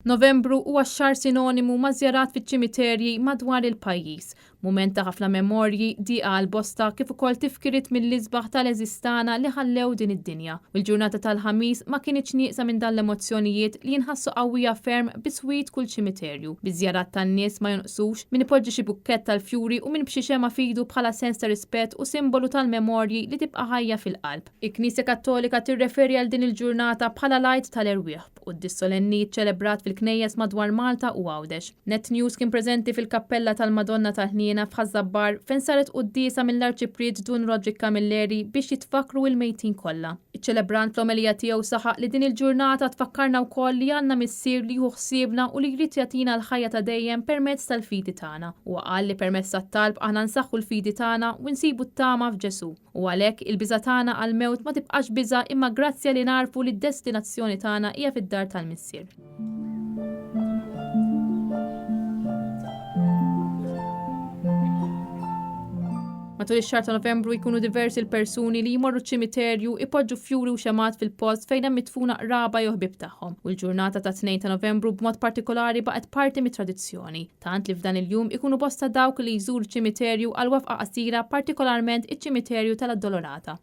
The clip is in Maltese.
Novembru huwa xahar sinonimu ma' żjarat fiċ-ċimiterji madwar il-pajjiż. Mument ta' ħafna memorji, diqa għall-bosta kif ukoll tifkiriet mill-isbaħ tal-eżistana li ħallew din id-dinja. U l-ġurnata tal-ħamis ma kienx nieqsa minn dan l-emozzjonijiet li jinħassu qawwija ferm biswit kull ċimiterju. Biż-żjarat tan-nies ma jonqsux min ipoġġi xi bukkett tal-fjuri u min b'xi xema fidu bħala sens ta' rispett u simbolu tal-memorji li tibqa' ħajja fil-qalb. Il-Knisja Kattolika tirreferi għal din il-ġurnata bħala l-Għid tal-Irwieħ u d-dissolenni ċelebrat fil-knejjes madwar Malta u Għawdex. Net News kien preżenti fil-Kappella tal-Madonna tal-Ħniena f'Ħażabbar fejn saret qudiesa mill-Arċipriet Dun Roderick Camilleri biex jitfakru il-mejtin kollha. Iċ-ċelebrant fl-omelija tiegħu saħaq li din il-ġurnata tfakkarna wkoll li għandna missier li jieħu ħsiebna u li jrid jagħtina l-ħajja ta' dejjem permezz tal-fidi tagħna. U qal li permezz tat-talb aħna nsaħħu l-fidi tagħna u nsibu t-tama f'Ġesu. U għalhekk il-biża' tagħna għall-mewt ma tibqax biża' imma grazzja li narfu li d-destinazzjoni tagħna hija fid-dar tal-missier. Matul ix-xahar ta' Novembru jkunu diversi l-persuni li jmorru ċ-ċimiterju ipoġġu fjuri u xemat fil-post fejn hemm mitfuna qraba jew ħbieb tagħhom. U l-ġurnata ta' 2 ta' Novembru b'mod partikolari baqgħet parti mit-tradizzjoni. Tant li f'dan il-jum ikunu bosta dawk li jżuru ċ-ċimiterju għal wafqa qasira partikolarment iċ-ċimiterju tal-Addolorata.